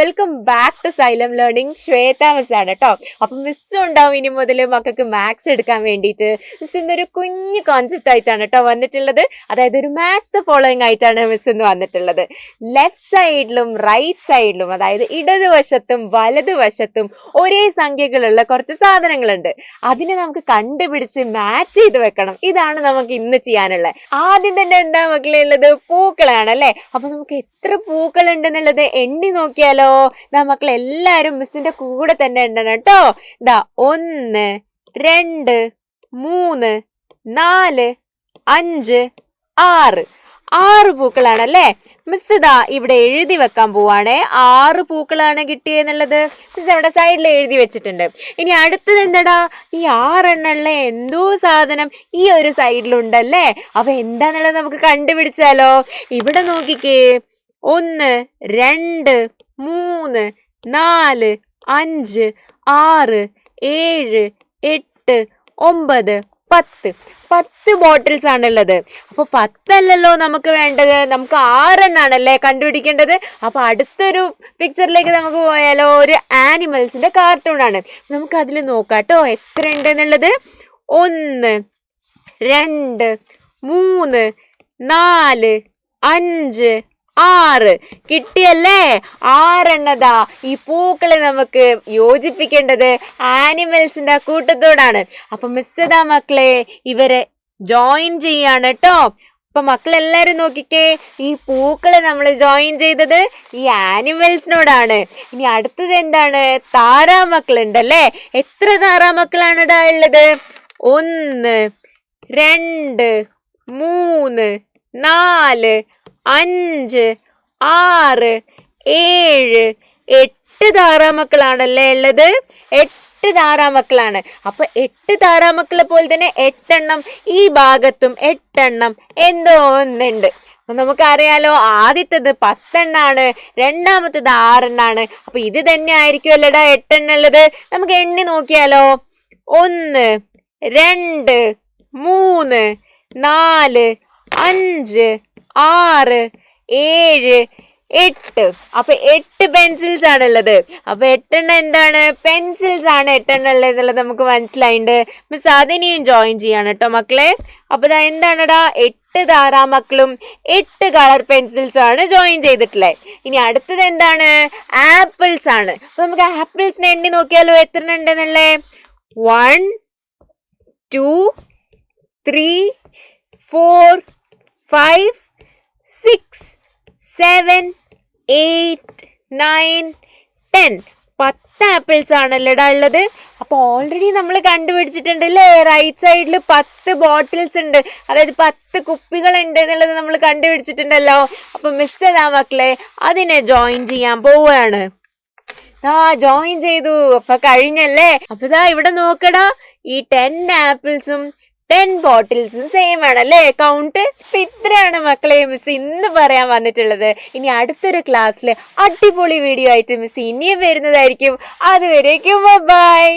Welcome back to Xylem learning. Shweta miss ആണ് കേട്ടോ. അപ്പം മിസ് ഉണ്ടാവും ഇനി മുതൽ മക്കൾക്ക് മാത്സ് എടുക്കാൻ വേണ്ടിയിട്ട്. മിസ് ഇന്നൊരു കുഞ്ഞു കോൺസെപ്റ്റ് ആയിട്ടാണ് കേട്ടോ വന്നിട്ടുള്ളത്. അതായത് ഒരു മാച്ച് ദ ഫോളോയിങ് ആയിട്ടാണ് മിസ് ഇന്ന് വന്നിട്ടുള്ളത്. ലെഫ്റ്റ് സൈഡിലും റൈറ്റ് സൈഡിലും, അതായത് ഇടതുവശത്തും വലതുവശത്തും ഒരേ സംഖ്യകളുള്ള കുറച്ച് സാധനങ്ങളുണ്ട്. അതിനെ നമുക്ക് കണ്ടുപിടിച്ച് മാച്ച് ചെയ്ത് വെക്കണം. ഇതാണ് നമുക്ക് ഇന്ന് ചെയ്യാനുള്ളത്. ആദ്യം തന്നെ എന്താ മക്കളെ ഉള്ളത്? പൂക്കളാണ് അല്ലെ. അപ്പൊ നമുക്ക് എത്ര പൂക്കൾ ഉണ്ടെന്നുള്ളത് എണ്ണി നോക്കിയാലോ? മക്കൾ എല്ലാരും മിസ്സിന്റെ കൂടെ തന്നെ എണ്ണണം കേട്ടോ. 1 2 3 4 5 6 6 പൂക്കളാണല്ലേ. മിസ് ഇവിടെ എഴുതി വെക്കാൻ പോവാണേ. 6 പൂക്കളാണ് കിട്ടിയെന്നുള്ളത് മിസ് അവിടെ സൈഡിൽ എഴുതി വെച്ചിട്ടുണ്ട്. ഇനി അടുത്തത് എന്താടാ? ഈ 6 എണ്ണുള്ള എന്തോ സാധനം ഈ ഒരു സൈഡിലുണ്ടല്ലേ. അപ്പൊ എന്താന്നുള്ളത് നമുക്ക് കണ്ടുപിടിച്ചാലോ? ഇവിടെ നോക്കിക്കേ. 1 2 3 4 5 6 7 8 9 10 ബോട്ടിൽസ് ആണുള്ളത്. അപ്പൊ 10 അല്ലല്ലോ നമുക്ക് വേണ്ടത്, നമുക്ക് 6 എണ്ണാണല്ലേ കണ്ടുപിടിക്കേണ്ടത്. അപ്പൊ അടുത്തൊരു പിക്ചറിലേക്ക് നമുക്ക് പോയാലോ? ഒരു ആനിമൽസിന്റെ കാർട്ടൂൺ ആണ്. നമുക്ക് അതിൽ നോക്കാട്ടോ എത്ര ഉണ്ട് എന്നുള്ളത്. 1 2 3 4 5 6 കിട്ടിയല്ലേ? 6 എണ്ണതാ. ഈ പൂക്കളെ നമുക്ക് യോജിപ്പിക്കേണ്ടത് ആനിമൽസിന്റെ കൂട്ടത്തോടാണ്. അപ്പൊ മിസ് മക്കളെ ഇവരെ ജോയിൻ ചെയ്യാണ് കേട്ടോ. അപ്പൊ മക്കളെല്ലാരും നോക്കിക്കേ, ഈ പൂക്കളെ നമ്മൾ ജോയിൻ ചെയ്തത് ഈ ആനിമൽസിനോടാണ്. ഇനി അടുത്തത് എന്താണ്? താറാമക്കളുണ്ടല്ലേ. എത്ര താറാമക്കളാണ് ഇടാ ഉള്ളത്? 1 2 3 4 5 6 7 8 താറാമക്കളാണല്ലേ ഉള്ളത്. 8 താറാമക്കളാണ്. അപ്പൊ 8 താറാമക്കളെ പോലെ തന്നെ 8 എണ്ണം ഈ ഭാഗത്തും 8 എണ്ണം എന്തോ ഒന്നുണ്ട്. അപ്പൊ നമുക്കറിയാലോ, ആദ്യത്തേത് 10 എണ്ണാണ്, രണ്ടാമത്തേത് 6 എണ്ണാണ്. അപ്പൊ ഇത് തന്നെ ആയിരിക്കും അല്ലടാ 8 എണ്ണം ഉള്ളത്. നമുക്ക് എണ്ണി നോക്കിയാലോ? 1 2 3 4 5 6 7 8. അപ്പൊ 8 പെൻസിൽസ് ആണുള്ളത്. അപ്പൊ 8 എണ്ണം എന്താണ്? പെൻസിൽസ് ആണ് 8 എണ്ണം ഉള്ളത് എന്നുള്ളത് നമുക്ക് മനസ്സിലായിട്ടുണ്ട്. മിസ് അതിനെയും ജോയിൻ ചെയ്യാണ് കേട്ടോ മക്കളെ. അപ്പൊ എന്താണടാ? 8 താറാമക്കളും 8 കളർ പെൻസിൽസും ആണ് ജോയിൻ ചെയ്തിട്ടുള്ളത്. ഇനി അടുത്തത് എന്താണ്? ആപ്പിൾസ് ആണ്. അപ്പൊ നമുക്ക് ആപ്പിൾസിനെ എണ്ണി നോക്കിയാലോ എത്ര ഉണ്ടെന്നുള്ളേ. 1 2 3 4 5 6 7 8 9 10. 10 ആപ്പിൾസ് ആണല്ലേടാ ഉള്ളത്. അപ്പൊ ഓൾറെഡി നമ്മൾ കണ്ടുപിടിച്ചിട്ടുണ്ട് അല്ലേ, റൈറ്റ് സൈഡിൽ 10 ബോട്ടിൽസ് ഉണ്ട്, അതായത് 10 കുപ്പികൾ ഉണ്ട് എന്നുള്ളത് നമ്മൾ കണ്ടുപിടിച്ചിട്ടുണ്ടല്ലോ. അപ്പൊ മിസ് മക്കളെ അതിനെ ജോയിൻ ചെയ്യാൻ പോവുകയാണ്. ജോയിൻ ചെയ്തു. അപ്പൊ കഴിഞ്ഞല്ലേ. അപ്പൊ ഇവിടെ നോക്കടാ, ഈ 10 ആപ്പിൾസും 10 ബോട്ടിൽസും സെയിം ആണല്ലേ കൗണ്ട്. ഇത്രയാണ് മക്കളെ മിസ് ഇന്ന് പറയാൻ വന്നിട്ടുള്ളത്. ഇനി അടുത്തൊരു ക്ലാസ്സിൽ അടിപൊളി വീഡിയോ ആയിട്ട് മിസ് ഇനിയും വരുന്നതായിരിക്കും. അതുവരേക്കും ബൈ.